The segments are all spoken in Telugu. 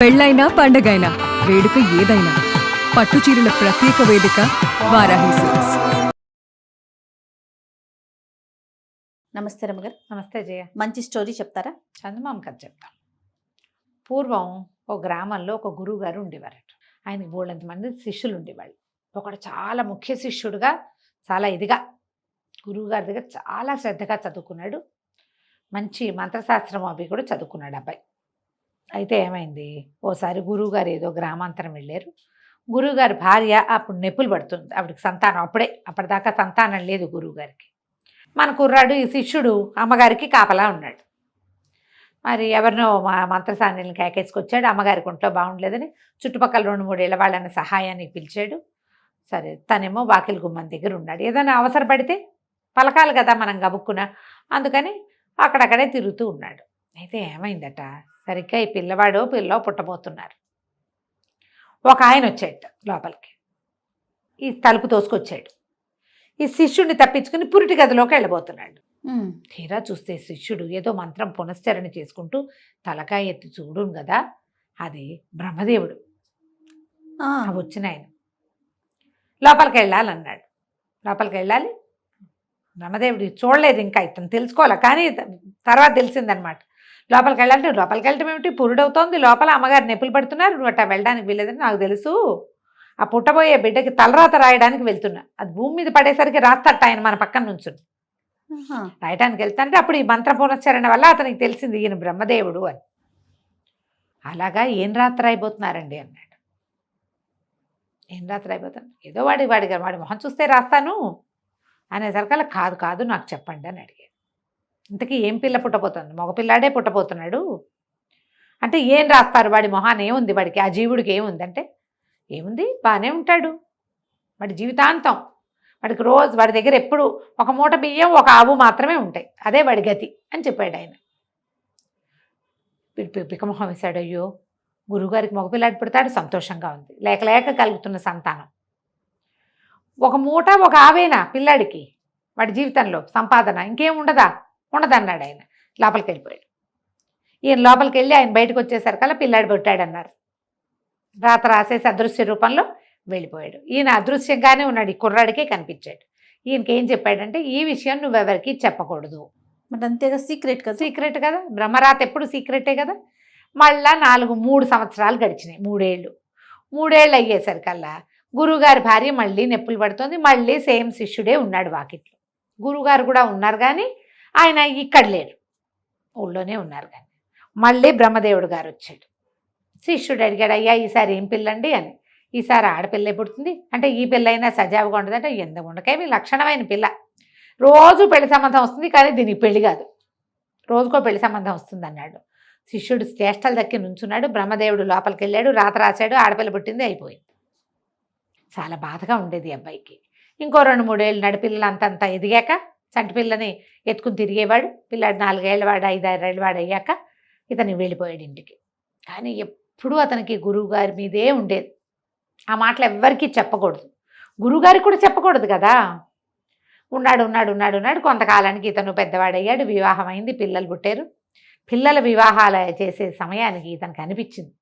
పెళ్ళైనా పండగైనా వేడుక ఏదైనా పట్టు చీరల ప్రత్యేక వేదిక వారాహి సిల్క్స్. నమస్తే రమ్మగారు. నమస్తే జయ. మంచి స్టోరీ చెప్తారా? చందమామ కథ చెప్తాం. పూర్వం ఒక గ్రామంలో ఒక గురువు గారు ఉండేవారట. ఆయనకి బోళ్ళంత మంది శిష్యులు ఉండేవాళ్ళు. ఒకడు చాలా ముఖ్య శిష్యుడుగా, చాలా ఇదిగా గురువు గారి దగ్గర చాలా శ్రద్ధగా చదువుకున్నాడు. మంచి మంత్రశాస్త్రం అవి కూడా చదువుకున్నాడు అబ్బాయి. అయితే ఏమైంది, ఓసారి గురువుగారు ఏదో గ్రామాంతరం వెళ్ళారు. గురువుగారి భార్య అప్పుడు నొప్పులు పడుతుంది. ఆవిడకి సంతానం అప్పటిదాకా సంతానం లేదు గురువుగారికి. మన కుర్రాడు ఈ శిష్యుడు అమ్మగారికి కాపలా ఉన్నాడు. మరి ఎవరినో మంత్రసాన్యులను కేకేసుకొచ్చాడు. అమ్మగారికి ఒంట్లో బాగుండలేదని చుట్టుపక్కల 2-3 ఏళ్ళ వాళ్ళని సహాయానికి పిలిచాడు. సరే, తనేమో వాకిలి గుమ్మం దగ్గర ఉన్నాడు. ఏదైనా అవసరపడితే పలకాలి కదా మనం గబుక్కున, అందుకని అక్కడక్కడే తిరుగుతూ ఉన్నాడు. అయితే ఏమైందట, సరిగ్గా ఈ పిల్లవాడో పిల్లో పుట్టబోతున్నారు. ఒక ఆయన వచ్చాడు లోపలికి, ఈ తలుపు తోసుకొచ్చాడు. ఈ శిష్యుడిని తప్పించుకుని పురిటి గదిలోకి వెళ్ళబోతున్నాడు. తీరా చూస్తే శిష్యుడు ఏదో మంత్రం పునశ్చరణ చేసుకుంటూ తలకాయ ఎత్తి చూడును కదా, అది బ్రహ్మదేవుడు. వచ్చిన ఆయన లోపలికి వెళ్ళాలన్నాడు. లోపలికి వెళ్ళాలి, బ్రహ్మదేవుడు చూడలేదు ఇంకా, ఇతను తెలుసుకోవాలి, కానీ తర్వాత తెలిసిందనమాట. లోపలికి వెళ్ళాలంటే లోపలికి వెళ్ళటం ఏమిటి, పురుడవుతోంది, లోపల అమ్మగారు నొప్పులు పడుతున్నారు, నువ్వు అట్టా వెళ్ళడానికి వీలేదని నాకు తెలుసు. ఆ పుట్టబోయే బిడ్డకి తలరాత రాయడానికి వెళ్తున్నా, అది భూమి మీద పడేసరికి రాస్తట ఆయన మన పక్కన నుంచుని. రాయటానికి వెళ్తాంటే అప్పుడు ఈ మంత్ర పునశ్చరణ వల్ల అతనికి తెలిసింది ఈయన బ్రహ్మదేవుడు అని. అలాగా ఏం రాత్రి రాయిపోతున్నారండి అన్నాడు. ఏం రాత్రి రాయిపోతాను, ఏదో వాడి మొహం చూస్తే రాస్తాను అనేసరికల్లా కాదు కాదు నాకు చెప్పండి అని అడిగాడు. ఇంతకీ ఏం పిల్ల పుట్టబోతుంది, మగపిల్లాడే పుట్టబోతున్నాడు అంటే ఏం రాస్తారు, వాడి మొహాన్ని ఏముంది, వాడికి ఆ జీవుడికి ఏముంది అంటే, ఏముంది బాగానే ఉంటాడు, వాడి జీవితాంతం, వాడికి రోజు వాడి దగ్గర ఎప్పుడు ఒక మూట బియ్యం ఒక ఆవు మాత్రమే ఉంటాయి, అదే వాడి గతి అని చెప్పాడు ఆయన. పికమొహం వేశాడు. అయ్యో, గురువుగారికి మగపిల్లాడు పుడతాడు, సంతోషంగా ఉంది, లేక లేక కలుగుతున్న సంతానం. ఒక మూట ఒక ఆవేనా పిల్లాడికి వాడి జీవితంలో సంపాదన ఇంకేం ఉండదన్నాడు ఆయన. లోపలికి వెళ్ళిపోయాడు. ఈయన లోపలికి వెళ్ళి ఆయన బయటకు వచ్చేసరికల్లా పిల్లాడు పుట్టాడన్నారు. రాత రాసేసి అదృశ్య రూపంలో వెళ్ళిపోయాడు. ఈయన అదృశ్యంగానే ఉన్నాడు, ఈ కుర్రాడికే కనిపించాడు. ఈయనకి ఏం చెప్పాడంటే, ఈ విషయం నువ్వెవరికి చెప్పకూడదు. మరి అంతేగా, సీక్రెట్ కదా. సీక్రెట్ కదా, బ్రహ్మరాత ఎప్పుడు సీక్రెటే కదా. మళ్ళా 3 సంవత్సరాలు గడిచినాయి, 3 ఏళ్ళు అయ్యేసరికల్లా గురువుగారి భార్య మళ్ళీ నొప్పులు పడుతుంది. మళ్ళీ సేమ్ శిష్యుడే ఉన్నాడు వాకిట్లో. గురువుగారు కూడా ఉన్నారు కానీ ఆయన ఇక్కడ లేరు, ఊళ్ళోనే ఉన్నారు. కానీ మళ్ళీ బ్రహ్మదేవుడు గారు వచ్చాడు. శిష్యుడు అడిగాడు, అయ్యా ఈసారి ఏం పిల్లండి అని. ఈసారి ఆడపిల్లే పుడుతుంది అంటే, ఈ పిల్లైనా సజావుగా ఉండదంటే, ఎందుకు ఉండకేమి లక్షణమైన పిల్ల, రోజు పెళ్లి సంబంధం వస్తుంది కానీ దీనికి పెళ్లి కాదు, రోజుకో పెళ్లి సంబంధం వస్తుంది అన్నాడు. శిష్యుడు చేష్టలు దక్కి నుంచున్నాడు. బ్రహ్మదేవుడు లోపలికి వెళ్ళాడు, రాత రాశాడు, ఆడపిల్ల పుట్టింది, అయిపోయింది. చాలా బాధగా ఉండేది అబ్బాయికి. ఇంకో 2-3 ఏళ్ళు నడిపిల్లలు అంతంత ఎదిగాక చంటి పిల్లని ఎత్తుకుని తిరిగేవాడు. పిల్లాడు 4 ఏళ్ళ వాడు, 5-6 ఏళ్ళ వాడు అయ్యాక ఇతను వెళ్ళిపోయాడు ఇంటికి. కానీ ఎప్పుడూ అతనికి గురువుగారి మీదే ఉండేది. ఆ మాటలు ఎవ్వరికీ చెప్పకూడదు, గురువుగారికి కూడా చెప్పకూడదు కదా. ఉన్నాడు. కొంతకాలానికి ఇతను పెద్దవాడయ్యాడు, వివాహం అయింది, పిల్లలు పుట్టారు. పిల్లల వివాహాలు చేసే సమయానికి ఇతనికి అనిపించింది,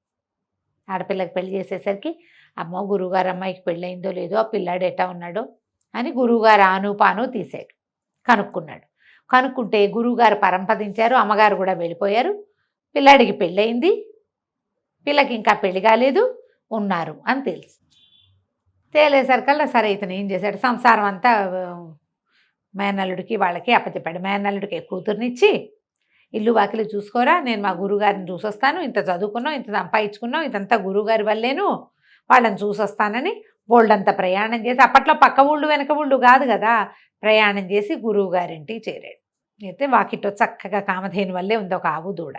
ఆడపిల్లకి పెళ్లి చేసేసరికి, అమ్మో గురువుగారు అమ్మాయికి పెళ్ళయిందో లేదో, ఆ పిల్లాడు ఎట్టా ఉన్నాడో అని గురువుగారు ఆనుపాను తీసాడు. కనుక్కుంటే గురువుగారు పరంపదించారు, అమ్మగారు కూడా వెళ్ళిపోయారు. పిల్లాడికి పెళ్ళయింది, పిల్లకి ఇంకా పెళ్లి కాలేదు, ఉన్నారు అని తెలుసు. తేలేసరికల్లా సరే ఇతను ఏం చేశాడు, సంసారం అంతా మేనల్లుడికి వాళ్ళకి అప్పచెప్పాడు. మేనల్లుడికి కూతుర్నిచ్చి, ఇల్లు వాకిలు చూసుకోరా, నేను మా గురువుగారిని చూసొస్తాను, ఇంత చదువుకున్నాం, ఇంత సంపాదించుకున్నాం, ఇదంతా గురువుగారి వల్లేను, వాళ్ళని చూసొస్తానని బోల్డంతా ప్రయాణం చేసి, అప్పట్లో పక్క ఊళ్ళు వెనక ఊళ్ళు కాదు కదా, ప్రయాణం చేసి గురువుగారింటికి చేరాడు. అయితే వాకిట్లో చక్కగా కామధేను వల్లే ఉంది ఒక ఆవు దూడ.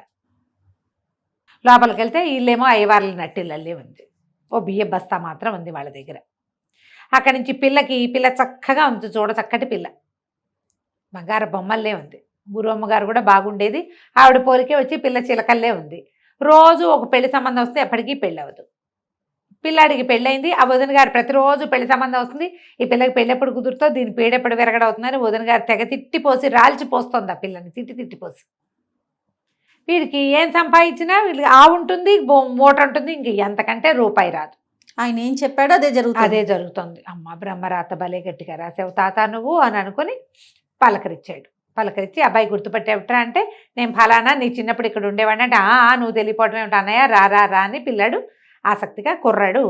లోపలికి వెళ్తే ఇల్లేమో అయ్యవార్ల నట్టిల్లే ఉంది, ఓ బియ్య బస్తా మాత్రం ఉంది వాళ్ళ దగ్గర. అక్కడి నుంచి పిల్ల చక్కగా ఉంది, చూడ చక్కటి పిల్ల, బంగారు బొమ్మల్లే ఉంది. గురు అమ్మగారు కూడా బాగుండేది, ఆవిడ పోలికే వచ్చి పిల్ల చిలకల్లే ఉంది. రోజు ఒక పెళ్లి సంబంధం వస్తే ఎప్పటికీ పెళ్ళి అవ్వదు. పిల్లాడికి పెళ్ళయింది, ఆ వదిన గారు ప్రతిరోజు పెళ్లి సంబంధం వస్తుంది, ఈ పిల్లకి పెళ్ళి ఎప్పుడు కుదురుతో, దీని పేడెప్పుడు విరగడవుతుందని వదిన గారు తెగ తిట్టిపోసి రాల్చిపోస్తుంది ఆ పిల్లని, తిట్టిపోసి. వీడికి ఏం సంపాదించినా వీడికి ఆవు ఉంటుంది, మూట ఉంటుంది, ఇంక ఎంతకంటే రూపాయి రాదు. ఆయన ఏం చెప్పాడో అదే జరుగుతుంది. అదే జరుగుతుంది. అమ్మ బ్రహ్మరాత భలే గట్టిగా రాసావు తాత నువ్వు అని అనుకుని పలకరించాడు. పలకరించి అబ్బాయి గుర్తుపట్టేవిట్రా అంటే నేను ఫలానా నీ చిన్నప్పుడు ఇక్కడ ఉండేవాడిని అంటే నువ్వు తెలియపోవడం ఏమిటి అన్నయ్య రా రా రా అని పిల్లాడు ఆసక్తిగా కుర్రాడు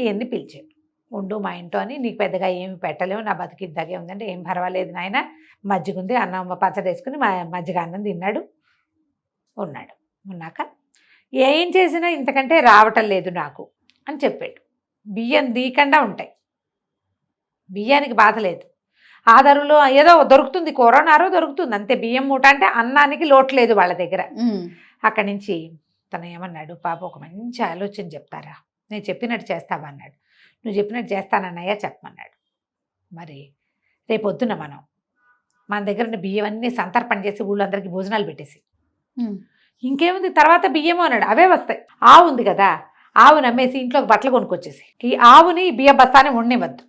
ఈయన్ని పిలిచాడు. ఉండు మా ఇంట్లో అని, నీకు పెద్దగా ఏమి పెట్టలేవు, నా బతికిద్దాగే ఉందంటే ఏం పర్వాలేదు నాయన, మజ్జిగ ఉంది, అన్నం పచ్చడి వేసుకుని మజ్జిగ అన్నం తిన్నాడు. ఉన్నాక ఏం చేసినా ఇంతకంటే రావటం లేదు నాకు అని చెప్పాడు. బియ్యం దీకుండా ఉంటాయి, బియ్యానికి బాధ లేదు, ఆధారులో ఏదో దొరుకుతుంది, కరోనారో దొరుకుతుంది అంతే. బియ్యం మూట అంటే అన్నానికి లోటు లేదు వాళ్ళ దగ్గర. అక్కడి నుంచి తను ఏమన్నాడు, పాప ఒక మంచి ఆలోచన చెప్తారా, నేను చెప్పినట్టు చేస్తావా అన్నాడు. నువ్వు చెప్పినట్టు చేస్తానన్నయ్య చెప్పమన్నాడు. మరి రేపొద్దున మన దగ్గర ఉన్న బియ్యం అన్నీ సంతర్పణ చేసి ఊళ్ళందరికీ భోజనాలు పెట్టేసి ఇంకేముంది తర్వాత బియ్యము అన్నాడు, అవే వస్తాయి. ఆవు ఉంది కదా, ఆవు నమ్మేసి ఇంట్లోకి బట్టలు కొనుక్కొచ్చేసి ఈ ఆవుని బియ్య బస్తాని ఉండనివ్వద్దు.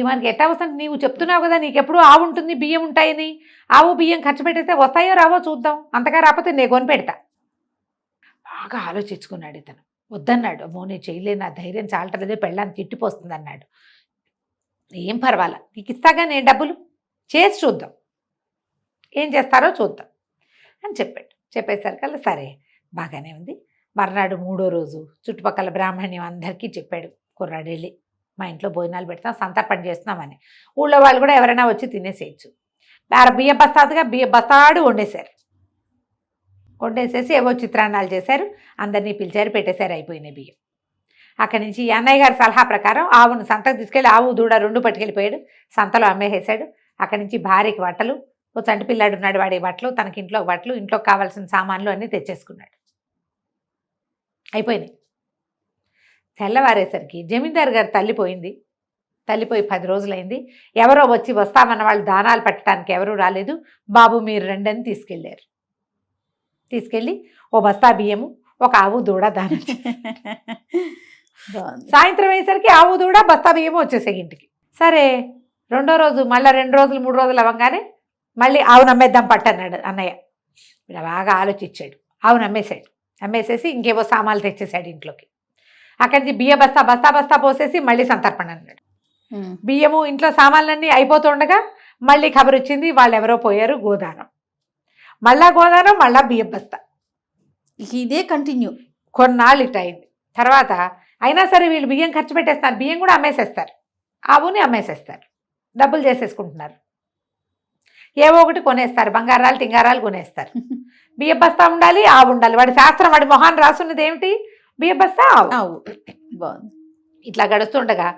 మనకి ఎట్టా వస్తుంది, నీవు చెప్తున్నావు కదా నీకెప్పుడు ఆవు ఉంటుంది బియ్యం ఉంటాయని, ఆవు బియ్యం ఖర్చు పెట్టేస్తే వస్తాయో రావో చూద్దాం, అంతగా రాకపోతే నేను కొని పెడతా. బాగా ఆలోచించుకున్నాడు ఇతను. వద్దన్నాడు, అమ్మో నేను చేయలేను, నా ధైర్యం చాలటలేదే, పెళ్ళాన్ని తిట్టిపోస్తుంది అన్నాడు. ఏం పర్వాలా, నీకు ఇస్తాగా నేను డబ్బులు, చేసి చూద్దాం, ఏం చేస్తారో చూద్దాం అని చెప్పాడు. చెప్పేసరికల్లా సరే బాగానే ఉంది. మర్నాడు 3వ రోజు చుట్టుపక్కల బ్రాహ్మణ్యం అందరికీ చెప్పాడు కుర్రాడు వెళ్ళి, మా ఇంట్లో భోజనాలు పెడతాం, సంతర్పణ చేస్తున్నామని. ఊళ్ళో వాళ్ళు కూడా ఎవరైనా వచ్చి తినేసేయచ్చు. బియ్య బస్తాదుగా బియ్య బస్తాడు వండేసేసి ఏవో చిత్రాన్నాలు చేశారు, అందరినీ పిలిచారు, పెట్టేశారు, అయిపోయినాయి బియ్యం. అక్కడి నుంచి అన్నయ్య గారి సలహా ప్రకారం ఆవును సంతకు తీసుకెళ్ళి ఆవు దూడ 2 పట్టుకెళ్ళిపోయాడు, సంతలో అమ్మేసేసాడు. అక్కడి నుంచి భార్యకి బట్టలు, ఓ చంటి పిల్లాడు ఉన్నాడు, వాడి బట్టలు, తనకి ఇంట్లో బట్టలు, ఇంట్లోకి కావాల్సిన సామాన్లు అన్నీ తెచ్చేసుకున్నాడు. అయిపోయినాయి. తెల్లవారేసరికి జమీందారు గారు తల్లిపోయి 10 రోజులైంది. ఎవరో వచ్చి వస్తామన్న వాళ్ళు దానాలు పెట్టడానికి ఎవరూ రాలేదు. బాబు మీరు రండని తీసుకెళ్ళి ఓ బస్తా బియ్యము, ఒక ఆవు దూడ దానం. సాయంత్రం అయ్యేసరికి ఆవు దూడ బస్తా బియ్యము వచ్చేసాయి ఇంటికి. సరే 2వ రోజు మళ్ళీ 2 రోజులు 3 రోజులు అవ్వగానే మళ్ళీ ఆవు నమ్మేద్దాం పట్టన్నాడు అన్నయ్య. ఇలా బాగా ఆలోచించాడు, ఆవు అమ్మేసేసి ఇంకేవో సామాన్లు తెచ్చేసాడు ఇంట్లోకి. అక్కడి నుంచి బియ్య బస్తా పోసేసి మళ్ళీ సంతర్పణ అన్నాడు. బియ్యము ఇంట్లో సామాన్లన్నీ అయిపోతుండగా మళ్ళీ ఖబర్ వచ్చింది, వాళ్ళు ఎవరో పోయారు, గోదానం, మళ్ళా బియ్య బస్తా, ఇదే కంటిన్యూ కొన్నాళ్ళు ఇట్ అయింది. తర్వాత అయినా సరే వీళ్ళు బియ్యం ఖర్చు పెట్టేస్తారు, బియ్యం కూడా అమ్మేసేస్తారు, ఆవుని అమ్మేసేస్తారు, డబ్బులు చేసేసుకుంటున్నారు, ఏవో ఒకటి కొనేస్తారు, బంగారాలు టింగారాలు కొనేస్తారు. బియ్య బస్తా ఉండాలి, ఆవు ఉండాలి, వాడి శాస్త్రం, వాడి మొహాన్ని రాసున్నది ఏమిటి, బియ్య బస్తా ఆవు. బాగుంది. ఇట్లా గడుస్తుండగా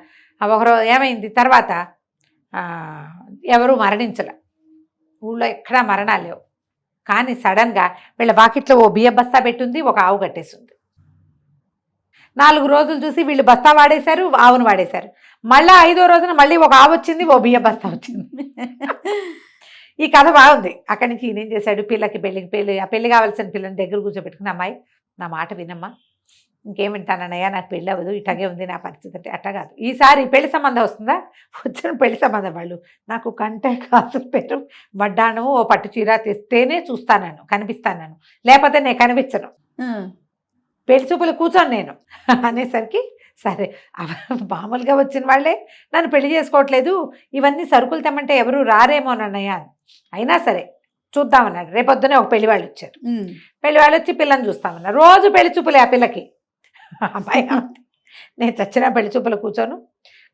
ఒకరోజు ఏమైంది, తర్వాత ఎవరు మరణించలే, ఊళ్ళో ఎక్కడా మరణాలు లేవు. కానీ సడన్గా వీళ్ళ వాకిట్లో ఓ బియ్య బస్తా పెట్టుంది, ఒక ఆవు కట్టేసింది. 4 రోజులు చూసి వీళ్ళు బస్తా వాడేశారు, ఆవును వాడేశారు. మళ్ళీ 5వ రోజున మళ్ళీ ఒక ఆవు వచ్చింది, ఓ బియ్య బస్తా వచ్చింది. ఈ కథ బాగుంది. అక్కడి నుంచి ఈయన ఏం చేశాడు, పెళ్లి కావాల్సిన పిల్లని దగ్గర కూర్చోబెట్టుకుని, అమ్మాయి నా మాట వినమ్మా, ఇంకేం వింటానన్నయ్యా, నాకు పెళ్ళి అవ్వదు, ఇట్లాగే ఉంది నా పరిస్థితి అంటే. అట్లా కాదు, ఈసారి పెళ్లి సంబంధం వస్తుందా, వచ్చిన పెళ్లి సంబంధం వాళ్ళు నాకు కంటే కాసులు పేరు వడ్డాను ఓ పట్టు చీర తెస్తేనే చూస్తాను, కనిపిస్తాను, లేకపోతే నేను కనిపించను, పెళ్లి చూపులు కూర్చొని నేను అనేసరికి సరే మామూలుగా వచ్చిన వాళ్ళే నన్ను పెళ్లి చేసుకోవట్లేదు, ఇవన్నీ సరుకులు తెమ్మంటే ఎవరు రారేమోనన్నయ్య, అయినా సరే చూద్దామన్నాడు. రేపొద్దునే ఒక పెళ్లి వాళ్ళు వచ్చారు, పెళ్లి వాళ్ళు వచ్చి పిల్లని చూస్తామన్నారు. రోజు పెళ్లి చూపులే ఆ పిల్లకి. అబ్బాయి నేను చచ్చిన పెళ్లి చూపులు కూర్చోను,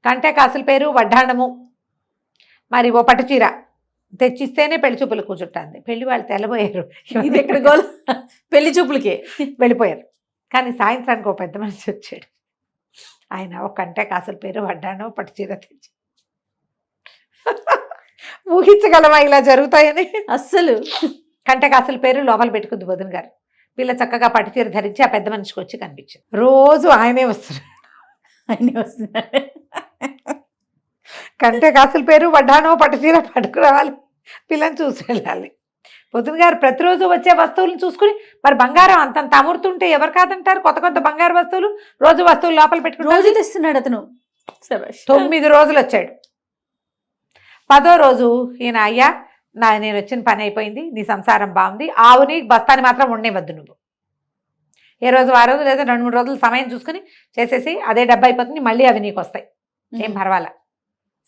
కంటే కాసుల పేరు వడ్డాణము మరి ఓ పట్టు చీర తెచ్చిస్తేనే పెళ్లి చూపులు కూర్చుంటాంది. పెళ్లి వాళ్ళు తెల్లబోయారు, ఇది ఎక్కడ గోల్, పెళ్లి చూపులకే వెళ్ళిపోయారు. కానీ సాయంత్రానికి ఒక పెద్ద మనిషి వచ్చాడు. ఆయన ఒక కంటే కాసుల పేరు వడ్డాను పట్టు చీర తెచ్చి, ఊహించగలమా ఇలా జరుగుతాయని? అస్సలు. కంటే కాసుల పేరు లోపల పెట్టుకుంది వదిన గారు. పిల్ల చక్కగా పట్టు చీర ధరించి ఆ పెద్ద మనిషికి వచ్చి కనిపించింది. రోజు ఆయనే వస్తున్నారు. కంటే కాసుల పేరు వడ్డానో పట్టు చీర పట్టుకురావాలి, పిల్లని చూసి వెళ్ళాలి. పొద్దున గారు ప్రతిరోజు వచ్చే వస్తువులను చూసుకుని, మరి బంగారం అంతంత అమృతుంటే ఎవరు కాదంటారు, కొత్త బంగారు వస్తువులు రోజు వస్తువులు లోపల పెట్టుకుని రోజు తెస్తున్నాడు అతను. 9 రోజులు వచ్చాడు. 10వ రోజు ఈయన, అయ్యా నేను వచ్చిన పని అయిపోయింది, నీ సంసారం బాగుంది, ఆవుని బస్తాని మాత్రం ఉండేవద్దు నువ్వు. ఏ రోజు ఆ రోజు లేదా 2-3 రోజులు సమయం చూసుకుని చేసేసి అదే డబ్బు అయిపోతుంది, మళ్ళీ అవి నీకు వస్తాయి, ఏం పర్వాలా,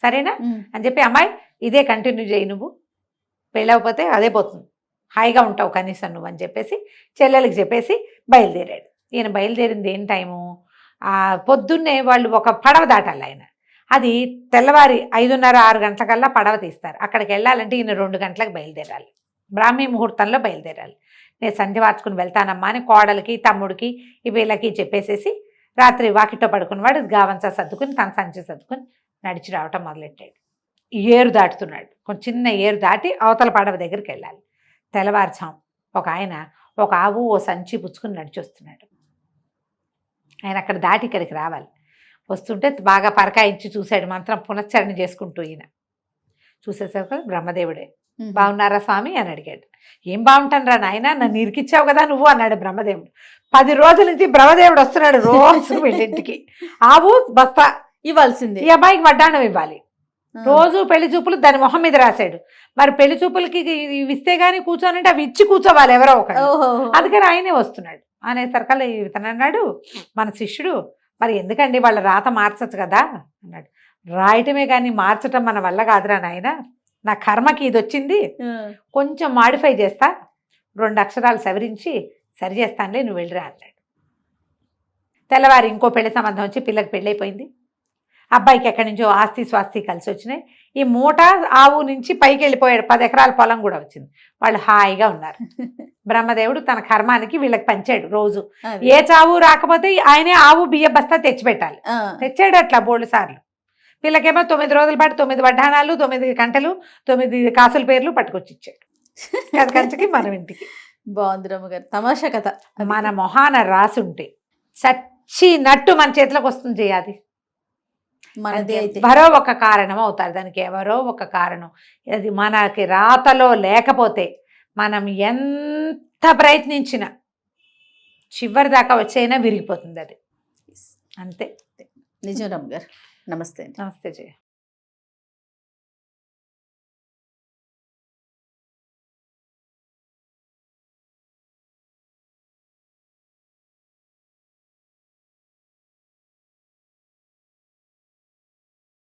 సరేనా అని చెప్పి అమ్మాయి ఇదే కంటిన్యూ చేయి, నువ్వు పెళ్ళవకపోతే అదే పోతుంది, హాయిగా ఉంటావు కనీసం నువ్వు అని చెప్పేసి చెల్లెలకి చెప్పేసి బయలుదేరాడు. ఈయన బయలుదేరింది ఏం టైము, పొద్దున్నే వాళ్ళు ఒక పడవ దాటాలి ఆయన. అది తెల్లవారి 5:30-6 గంటలకల్లా పడవ తీస్తారు. అక్కడికి వెళ్ళాలంటే ఈయన 2 గంటలకు బయలుదేరాలి, బ్రాహ్మీ ముహూర్తంలో బయలుదేరాలి. నేను సంధ్య వార్చుకుని వెళ్తానమ్మా అని కోడలికి తమ్ముడికి వీళ్ళకి చెప్పేసేసి రాత్రి వాకిట్లో పడుకున్నవాడు గావంచా సర్దుకుని తన సంచి సర్దుకుని నడిచి రావటం మొదలెట్టాడు. ఏరు దాటుతున్నాడు, కొంచెం చిన్న ఏరు దాటి అవతల పడవ దగ్గరికి వెళ్ళాలి. తెల్లవారుజాం ఒక ఆయన ఒక ఆవు ఓ సంచి పుచ్చుకుని నడిచి వస్తున్నాడు. ఆయన అక్కడ దాటి ఇక్కడికి రావాలి. వస్తుంటే బాగా పరకాయించి చూశాడు, మంత్రం పునశ్చరణ చేసుకుంటూ. ఈయన చూసేసరికి బ్రహ్మదేవుడే. బాగున్నారా స్వామి అని అడిగాడు. ఏం బాగుంటాను రా నాయన, నన్ను ఇరికిచ్చావు కదా నువ్వు అన్నాడు బ్రహ్మదేవుడు. 10 రోజుల నుంచి బ్రహ్మదేవుడు వస్తున్నాడు రోజు వీళ్ళింటికి. ఆవు బస్తా ఇవ్వాల్సింది, ఈ అబ్బాయికి వడ్డాణం ఇవ్వాలి. రోజు పెళ్లి చూపులు దాని మొహం మీద రాశాడు. మరి పెళ్లి చూపులకి ఇవి ఇస్తే గానీ కూర్చోనంటే అవి ఇచ్చి కూర్చోవాలి ఎవరో ఒకరు, అందుకని ఆయనే వస్తున్నాడు. అనేసరికల్లా ఇతను అన్నాడు, మన శిష్యుడు, మరి ఎందుకండి వాళ్ళ రాత మార్చచ్చు కదా అన్నాడు. రాయటమే కానీ మార్చటం మన వల్ల కాదురా నాయన, నా కర్మకి ఇది వచ్చింది, కొంచెం మాడిఫై చేస్తా, 2 అక్షరాలు సవరించి సరి చేస్తానులే, నువ్వు వెళ్ళిరా అన్నాడు. తెల్లవారి ఇంకో పెళ్లి సంబంధం వచ్చి పిల్లకి పెళ్ళైపోయింది. అబ్బాయికి ఎక్కడి నుంచో ఆస్తి స్వాస్తి కలిసి వచ్చినాయి. ఈ మూట ఆవు నుంచి పైకి వెళ్ళిపోయాడు, 10 ఎకరాల పొలం కూడా వచ్చింది. వాళ్ళు హాయిగా ఉన్నారు. బ్రహ్మదేవుడు తన కర్మానికి వీళ్ళకి పంచాడు. రోజు ఏ చావు రాకపోతే ఆయనే ఆవు బియ్య బస్తా తెచ్చిపెట్టాలి. తెచ్చాడు అట్లా 3 సార్లు. వీళ్ళకేమో 9 రోజుల పాటు 9 వడ్డానాలు, 9 గంటలు, 9 కాసుల పేర్లు పట్టుకొచ్చి ఇచ్చాడు. అది కంచకి మనం ఇంటికి. బాగుంది రమ్మగారు, తమాషా కథ. మన మొహాన రాసుంటే చచ్చినట్టు మన చేతిలోకి వస్తుంది అది. మనది అయితే ఎవరో ఒక కారణం అవుతారు, దానికి ఎవరో ఒక కారణం. అది మనకి రాతలో లేకపోతే మనం ఎంత ప్రయత్నించినా చివరి దాకా వచ్చైనా విరిగిపోతుంది అది, అంతే. నిజం రమ్మగారు. నమస్తే. నమస్తే జయ.